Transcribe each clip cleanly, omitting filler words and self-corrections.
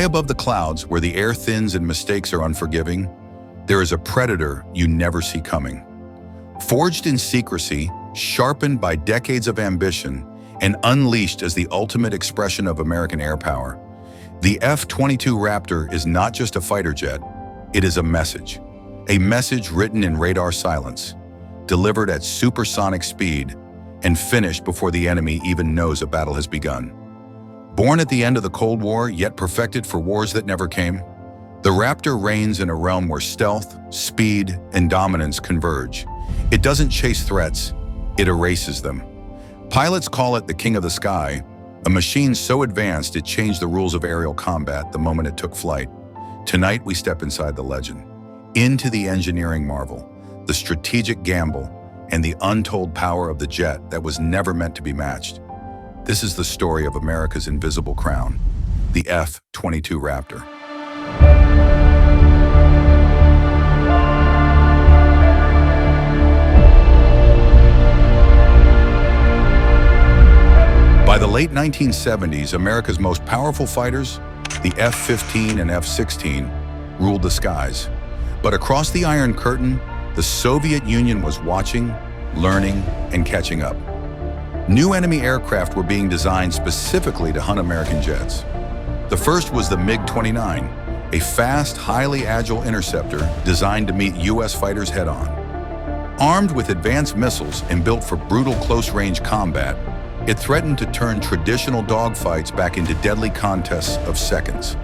above the clouds, where the air thins and mistakes are unforgiving, there is a predator you never see coming. Forged in secrecy, sharpened by decades of ambition, and unleashed as the ultimate expression of American air power, the F-22 Raptor is not just a fighter jet, it is a message written in radar silence, delivered at supersonic speed, and finished before the enemy even knows a battle has begun. Born at the end of the Cold War, yet perfected for wars that never came, the Raptor reigns in a realm where stealth, speed, and dominance converge. It doesn't chase threats, it erases them. Pilots call it the king of the sky, a machine so advanced it changed the rules of aerial combat the moment it took flight. Tonight we step inside the legend, into the engineering marvel, the strategic gamble, and the untold power of the jet that was never meant to be matched. This is the story of America's invisible crown, the F-22 Raptor. By the late 1970s, America's most powerful fighters, the F-15 and F-16, ruled the skies. But across the Iron Curtain, the Soviet Union was watching, learning, and catching up. New enemy aircraft were being designed specifically to hunt American jets. The first was the MiG-29, a fast, highly agile interceptor designed to meet U.S. fighters head-on. Armed with advanced missiles and built for brutal close-range combat, it threatened to turn traditional dogfights back into deadly contests of seconds.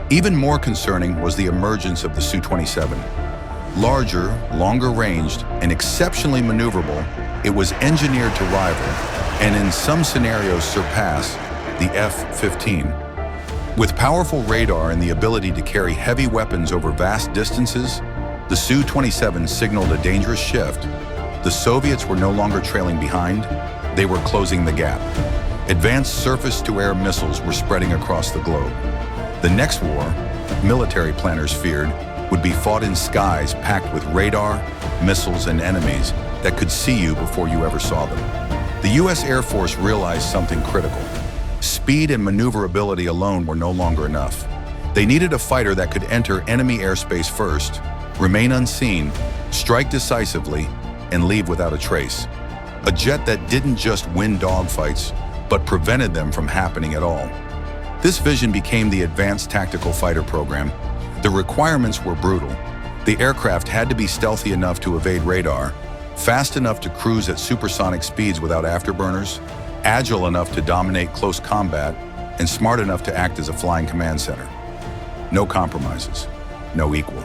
Even more concerning was the emergence of the Su-27. Larger, longer-ranged, and exceptionally maneuverable, it was engineered to rival, and in some scenarios surpass, the F-15. With powerful radar and the ability to carry heavy weapons over vast distances, the Su-27 signaled a dangerous shift. The Soviets were no longer trailing behind, they were closing the gap. Advanced surface-to-air missiles were spreading across the globe. The next war, military planners feared, would be fought in skies packed with radar, missiles, and enemies that could see you before you ever saw them. The U.S. Air Force realized something critical. Speed and maneuverability alone were no longer enough. They needed a fighter that could enter enemy airspace first, remain unseen, strike decisively, and leave without a trace. A jet that didn't just win dogfights, but prevented them from happening at all. This vision became the Advanced Tactical Fighter Program. The requirements were brutal. The aircraft had to be stealthy enough to evade radar, fast enough to cruise at supersonic speeds without afterburners, agile enough to dominate close combat, and smart enough to act as a flying command center. No compromises, no equal.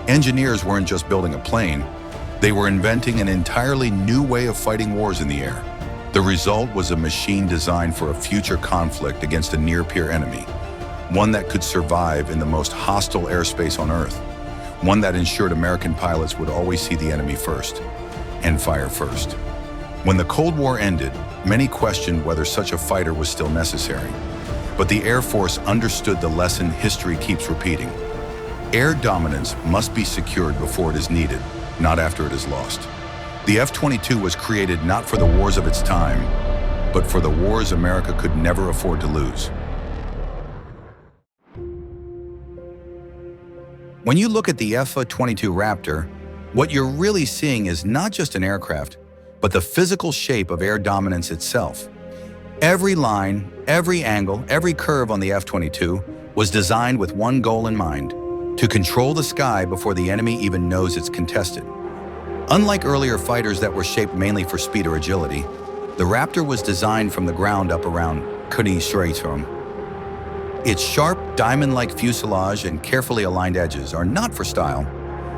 Engineers weren't just building a plane, they were inventing an entirely new way of fighting wars in the air. The result was a machine designed for a future conflict against a near-peer enemy, one that could survive in the most hostile airspace on Earth, one that ensured American pilots would always see the enemy first and fire first. When the Cold War ended, many questioned whether such a fighter was still necessary. But the Air Force understood the lesson history keeps repeating. Air dominance must be secured before it is needed, not after it is lost. The F-22 was created not for the wars of its time, but for the wars America could never afford to lose. When you look at the F-22 Raptor, what you're really seeing is not just an aircraft, but the physical shape of air dominance itself. Every line, every angle, every curve on the F-22 was designed with one goal in mind: to control the sky before the enemy even knows it's contested. Unlike earlier fighters that were shaped mainly for speed or agility, the Raptor was designed from the ground up around Königsstraße. Its sharp, diamond-like fuselage and carefully aligned edges are not for style.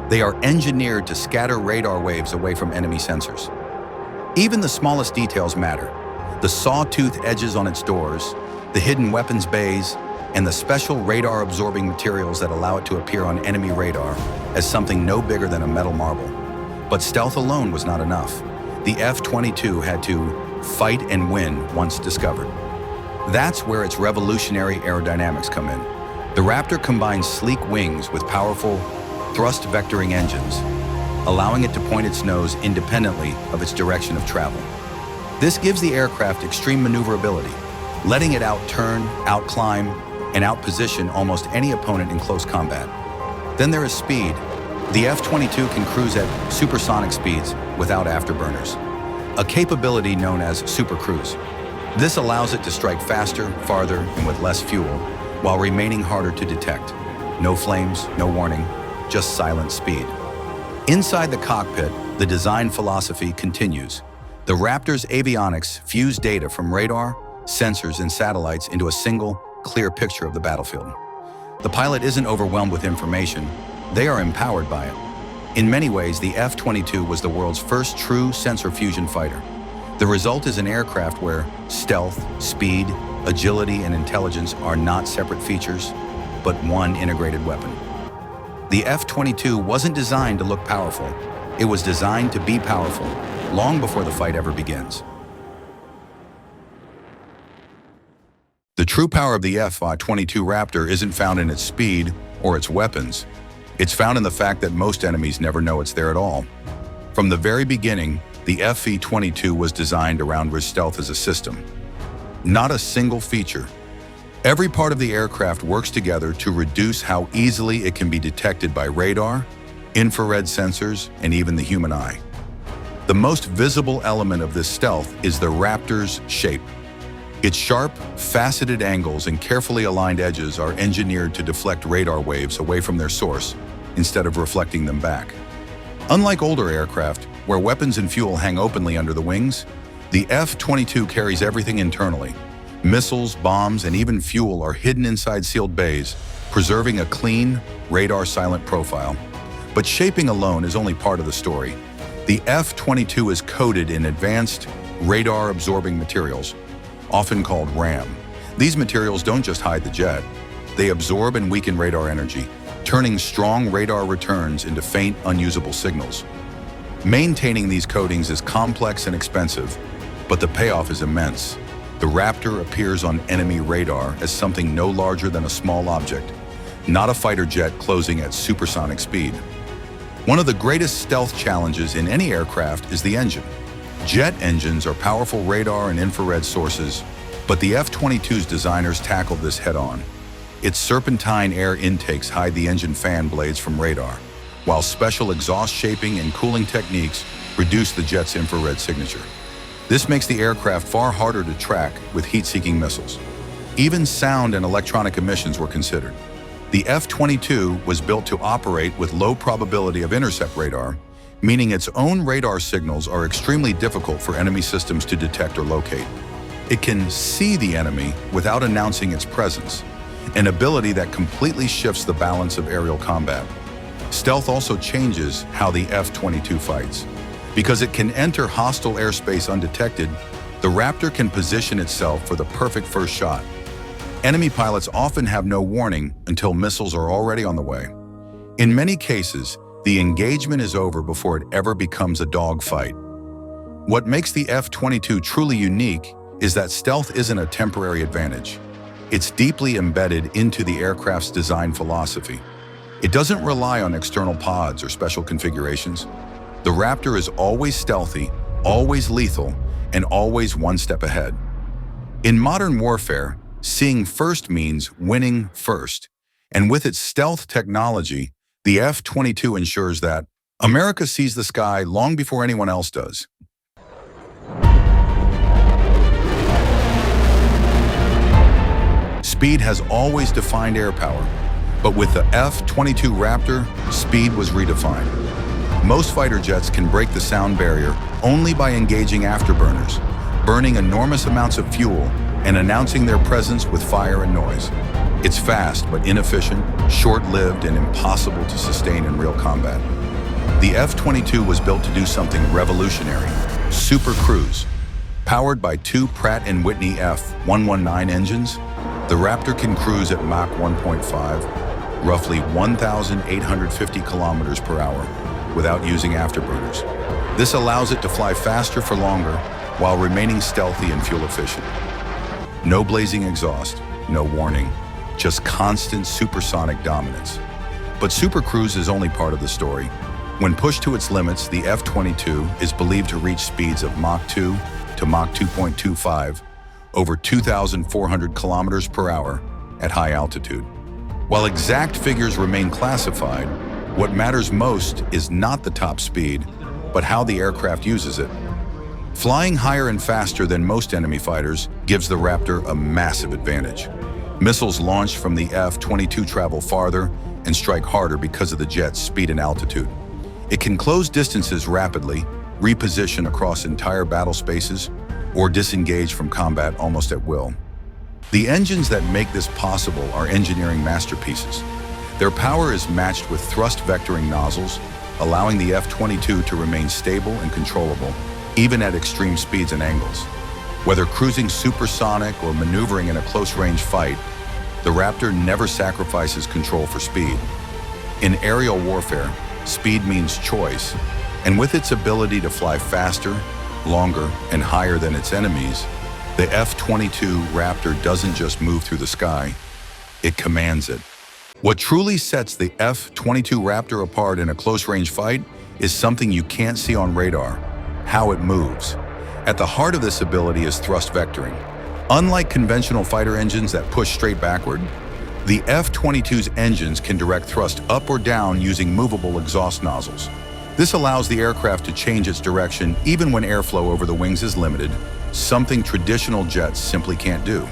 They are engineered to scatter radar waves away from enemy sensors. Even the smallest details matter. The sawtooth edges on its doors, the hidden weapons bays, and the special radar-absorbing materials that allow it to appear on enemy radar as something no bigger than a metal marble. But stealth alone was not enough. The F-22 had to fight and win once discovered. That's where its revolutionary aerodynamics come in. The Raptor combines sleek wings with powerful thrust vectoring engines, allowing it to point its nose independently of its direction of travel. This gives the aircraft extreme maneuverability, letting it out-turn, out-climb, and outposition almost any opponent in close combat. Then there is speed. The F-22 can cruise at supersonic speeds without afterburners, a capability known as supercruise. This allows it to strike faster, farther, and with less fuel, while remaining harder to detect. No flames, no warning, just silent speed. Inside the cockpit, the design philosophy continues. The Raptor's avionics fuse data from radar, sensors, and satellites into a single, clear picture of the battlefield. The pilot isn't overwhelmed with information, they are empowered by it. In many ways, the F-22 was the world's first true sensor fusion fighter. The result is an aircraft where stealth, speed, agility, and intelligence are not separate features, but one integrated weapon. The F-22 wasn't designed to look powerful. It was designed to be powerful, long before the fight ever begins. The true power of the F-22 Raptor isn't found in its speed or its weapons. It's found in the fact that most enemies never know it's there at all. From the very beginning, the F-22 was designed around stealth as a system. Not a single feature. Every part of the aircraft works together to reduce how easily it can be detected by radar, infrared sensors, and even the human eye. The most visible element of this stealth is the Raptor's shape. Its sharp, faceted angles and carefully aligned edges are engineered to deflect radar waves away from their source instead of reflecting them back. Unlike older aircraft, where weapons and fuel hang openly under the wings, the F-22 carries everything internally. Missiles, bombs, and even fuel are hidden inside sealed bays, preserving a clean, radar-silent profile. But shaping alone is only part of the story. The F-22 is coated in advanced, radar-absorbing materials, often called RAM. These materials don't just hide the jet. They absorb and weaken radar energy, turning strong radar returns into faint, unusable signals. Maintaining these coatings is complex and expensive, but the payoff is immense. The Raptor appears on enemy radar as something no larger than a small object, not a fighter jet closing at supersonic speed. One of the greatest stealth challenges in any aircraft is the engine. Jet engines are powerful radar and infrared sources, but the F-22's designers tackled this head-on. Its serpentine air intakes hide the engine fan blades from radar, while special exhaust shaping and cooling techniques reduce the jet's infrared signature. This makes the aircraft far harder to track with heat-seeking missiles. Even sound and electronic emissions were considered. The F-22 was built to operate with low probability of intercept radar, meaning its own radar signals are extremely difficult for enemy systems to detect or locate. It can see the enemy without announcing its presence, an ability that completely shifts the balance of aerial combat. Stealth also changes how the F-22 fights. Because it can enter hostile airspace undetected, the Raptor can position itself for the perfect first shot. Enemy pilots often have no warning until missiles are already on the way. In many cases, the engagement is over before it ever becomes a dogfight. What makes the F-22 truly unique is that stealth isn't a temporary advantage. It's deeply embedded into the aircraft's design philosophy. It doesn't rely on external pods or special configurations. The Raptor is always stealthy, always lethal, and always one step ahead. In modern warfare, seeing first means winning first. And with its stealth technology, the F-22 ensures that America sees the sky long before anyone else does. Speed has always defined air power, but with the F-22 Raptor, speed was redefined. Most fighter jets can break the sound barrier only by engaging afterburners, burning enormous amounts of fuel and announcing their presence with fire and noise. It's fast but inefficient, short-lived, and impossible to sustain in real combat. The F-22 was built to do something revolutionary: supercruise. Powered by two Pratt & Whitney F119 engines, the Raptor can cruise at Mach 1.5, roughly 1,850 kilometers per hour, without using afterburners. This allows it to fly faster for longer while remaining stealthy and fuel efficient. No blazing exhaust, no warning, just constant supersonic dominance. But supercruise is only part of the story. When pushed to its limits, the F-22 is believed to reach speeds of Mach 2 to Mach 2.25, over 2,400 kilometers per hour, at high altitude. While exact figures remain classified, what matters most is not the top speed, but how the aircraft uses it. Flying higher and faster than most enemy fighters gives the Raptor a massive advantage. Missiles launched from the F-22 travel farther and strike harder because of the jet's speed and altitude. It can close distances rapidly, reposition across entire battle spaces, or disengage from combat almost at will. The engines that make this possible are engineering masterpieces. Their power is matched with thrust vectoring nozzles, allowing the F-22 to remain stable and controllable, even at extreme speeds and angles. Whether cruising supersonic or maneuvering in a close-range fight, the Raptor never sacrifices control for speed. In aerial warfare, speed means choice, and with its ability to fly faster, longer, and higher than its enemies, the F-22 Raptor doesn't just move through the sky, it commands it. What truly sets the F-22 Raptor apart in a close-range fight is something you can't see on radar: how it moves. At the heart of this ability is thrust vectoring. Unlike conventional fighter engines that push straight backward, the F-22's engines can direct thrust up or down using movable exhaust nozzles. This allows the aircraft to change its direction even when airflow over the wings is limited, something traditional jets simply can't do.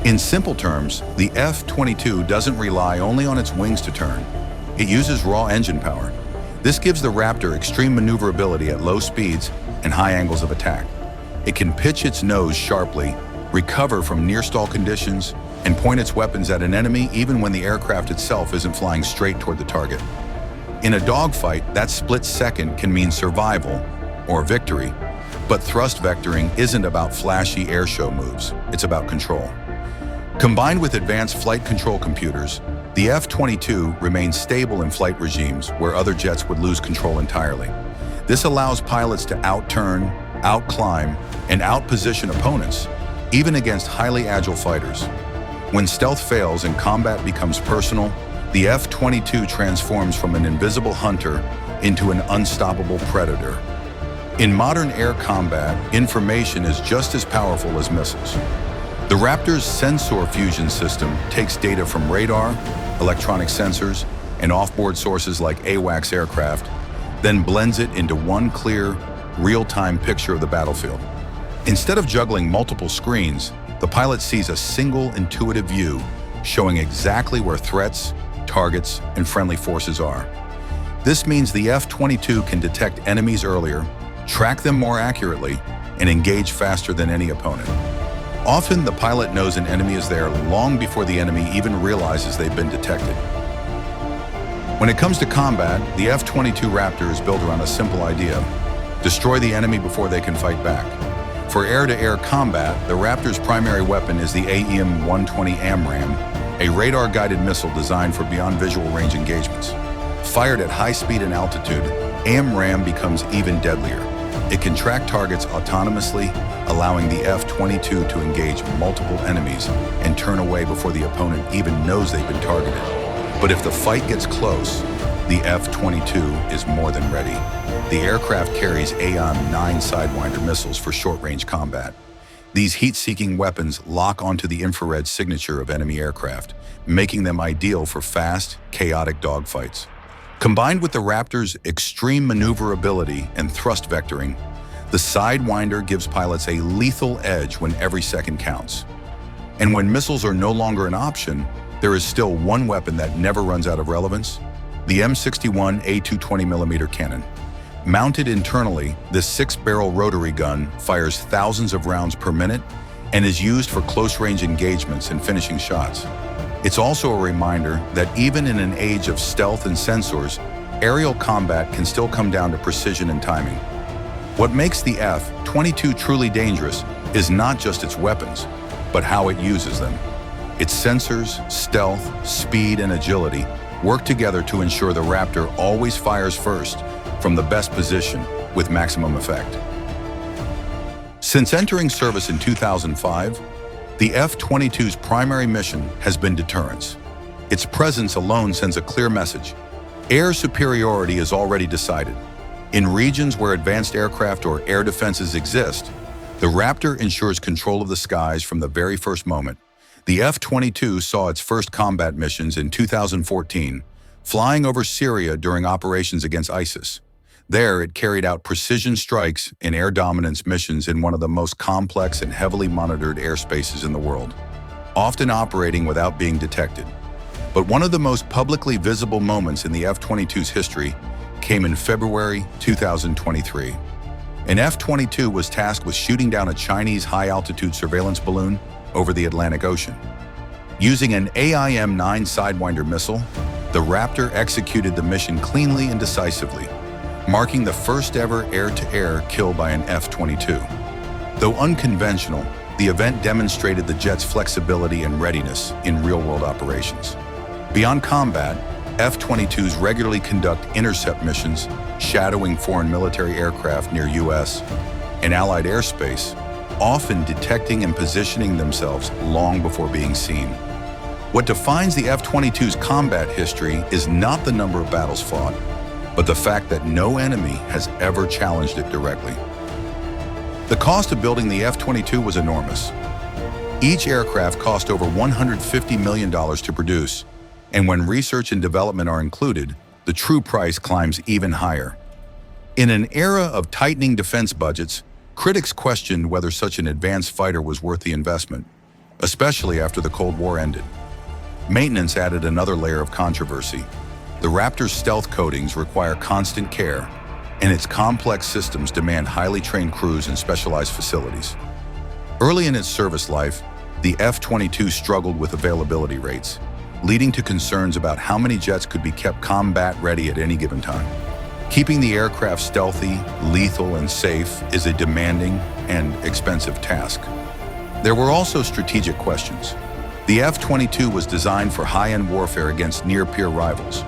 In simple terms, the F-22 doesn't rely only on its wings to turn. It uses raw engine power. This gives the Raptor extreme maneuverability at low speeds and high angles of attack. It can pitch its nose sharply, recover from near-stall conditions, and point its weapons at an enemy even when the aircraft itself isn't flying straight toward the target. In a dogfight, that split second can mean survival or victory, but thrust vectoring isn't about flashy airshow moves, it's about control. Combined with advanced flight control computers, the F-22 remains stable in flight regimes where other jets would lose control entirely. This allows pilots to outturn, outclimb, and outposition opponents, even against highly agile fighters. When stealth fails and combat becomes personal, the F-22 transforms from an invisible hunter into an unstoppable predator. In modern air combat, information is just as powerful as missiles. The Raptor's sensor fusion system takes data from radar, electronic sensors, and off-board sources like AWACS aircraft, then blends it into one clear, real-time picture of the battlefield. Instead of juggling multiple screens, the pilot sees a single intuitive view showing exactly where threats, targets, and friendly forces are. This means the F-22 can detect enemies earlier, track them more accurately, and engage faster than any opponent. Often, the pilot knows an enemy is there long before the enemy even realizes they've been detected. When it comes to combat, the F-22 Raptor is built around a simple idea: destroy the enemy before they can fight back. For air-to-air combat, the Raptor's primary weapon is the AIM-120 AMRAAM, a radar-guided missile designed for beyond visual range engagements. Fired at high speed and altitude, AMRAAM becomes even deadlier. It can track targets autonomously, allowing the F-22 to engage multiple enemies and turn away before the opponent even knows they've been targeted. But if the fight gets close, the F-22 is more than ready. The aircraft carries AIM-9 Sidewinder missiles for short-range combat. These heat-seeking weapons lock onto the infrared signature of enemy aircraft, making them ideal for fast, chaotic dogfights. Combined with the Raptor's extreme maneuverability and thrust vectoring, the Sidewinder gives pilots a lethal edge when every second counts. And when missiles are no longer an option, there is still one weapon that never runs out of relevance: the M61 A220mm cannon. Mounted internally, this 6-barrel rotary gun fires thousands of rounds per minute and is used for close-range engagements and finishing shots. It's also a reminder that even in an age of stealth and sensors, aerial combat can still come down to precision and timing. What makes the F-22 truly dangerous is not just its weapons, but how it uses them. Its sensors, stealth, speed, and agility work together to ensure the Raptor always fires first, from the best position, with maximum effect. Since entering service in 2005, the F-22's primary mission has been deterrence. Its presence alone sends a clear message: air superiority is already decided. In regions where advanced aircraft or air defenses exist, the Raptor ensures control of the skies from the very first moment. The F-22 saw its first combat missions in 2014, flying over Syria during operations against ISIS. There, it carried out precision strikes and air dominance missions in one of the most complex and heavily monitored airspaces in the world, often operating without being detected. But one of the most publicly visible moments in the F-22's history came in February 2023. An F-22 was tasked with shooting down a Chinese high-altitude surveillance balloon over the Atlantic Ocean. Using an AIM-9 Sidewinder missile, the Raptor executed the mission cleanly and decisively, marking the first-ever air-to-air kill by an F-22. Though unconventional, the event demonstrated the jet's flexibility and readiness in real-world operations. Beyond combat, F-22s regularly conduct intercept missions, shadowing foreign military aircraft near U.S. and Allied airspace, often detecting and positioning themselves long before being seen. What defines the F-22's combat history is not the number of battles fought, but the fact that no enemy has ever challenged it directly. The cost of building the F-22 was enormous. Each aircraft cost over $150 million to produce, and when research and development are included, the true price climbs even higher. In an era of tightening defense budgets, critics questioned whether such an advanced fighter was worth the investment, especially after the Cold War ended. Maintenance added another layer of controversy. The Raptor's stealth coatings require constant care, and its complex systems demand highly trained crews and specialized facilities. Early in its service life, the F-22 struggled with availability rates, leading to concerns about how many jets could be kept combat-ready at any given time. Keeping the aircraft stealthy, lethal, and safe is a demanding and expensive task. There were also strategic questions. The F-22 was designed for high-end warfare against near-peer rivals.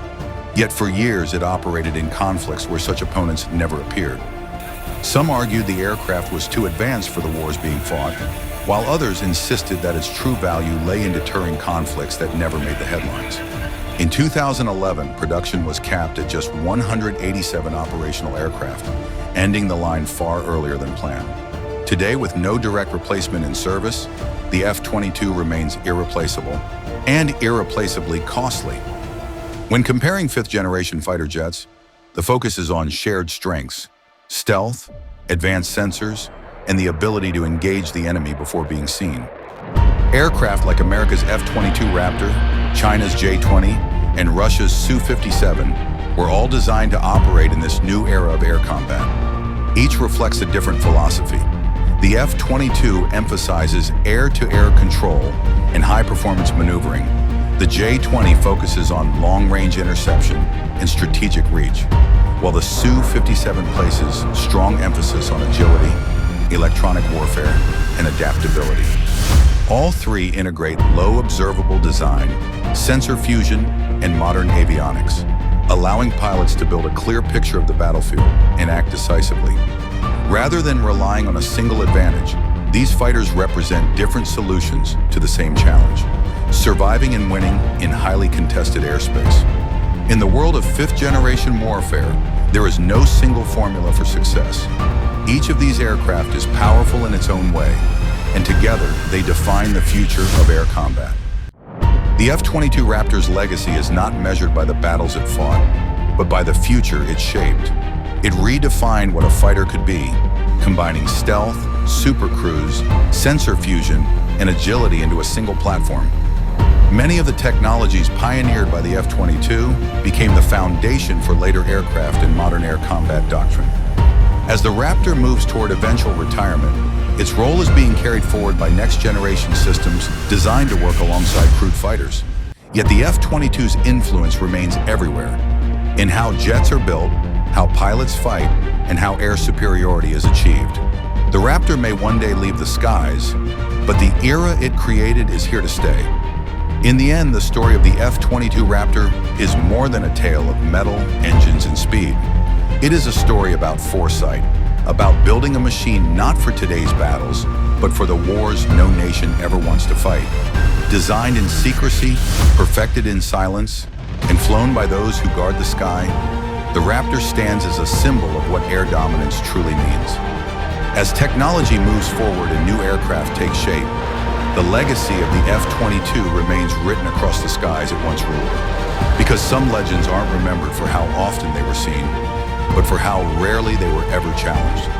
Yet for years it operated in conflicts where such opponents never appeared. Some argued the aircraft was too advanced for the wars being fought, while others insisted that its true value lay in deterring conflicts that never made the headlines. In 2011, production was capped at just 187 operational aircraft, ending the line far earlier than planned. Today, with no direct replacement in service, the F-22 remains irreplaceable and irreplaceably costly. When comparing fifth-generation fighter jets, the focus is on shared strengths: stealth, advanced sensors, and the ability to engage the enemy before being seen. Aircraft like America's F-22 Raptor, China's J-20, and Russia's Su-57 were all designed to operate in this new era of air combat. Each reflects a different philosophy. The F-22 emphasizes air-to-air control and high-performance maneuvering. The J-20 focuses on long-range interception and strategic reach, while the Su-57 places strong emphasis on agility, electronic warfare, and adaptability. All three integrate low observable design, sensor fusion, and modern avionics, allowing pilots to build a clear picture of the battlefield and act decisively. Rather than relying on a single advantage, these fighters represent different solutions to the same challenge, surviving and winning in highly contested airspace. In the world of fifth-generation warfare, there is no single formula for success. Each of these aircraft is powerful in its own way, and together they define the future of air combat. The F-22 Raptor's legacy is not measured by the battles it fought, but by the future it shaped. It redefined what a fighter could be, combining stealth, supercruise, sensor fusion, and agility into a single platform. Many of the technologies pioneered by the F-22 became the foundation for later aircraft and modern air combat doctrine. As the Raptor moves toward eventual retirement, its role is being carried forward by next-generation systems designed to work alongside crewed fighters. Yet the F-22's influence remains everywhere, in how jets are built, how pilots fight, and how air superiority is achieved. The Raptor may one day leave the skies, but the era it created is here to stay. In the end, the story of the F-22 Raptor is more than a tale of metal, engines, and speed. It is a story about foresight, about building a machine not for today's battles, but for the wars no nation ever wants to fight. Designed in secrecy, perfected in silence, and flown by those who guard the sky, the Raptor stands as a symbol of what air dominance truly means. As technology moves forward and new aircraft take shape, The legacy of the F-22 remains written across the skies it once ruled. Because some legends aren't remembered for how often they were seen, but for how rarely they were ever challenged.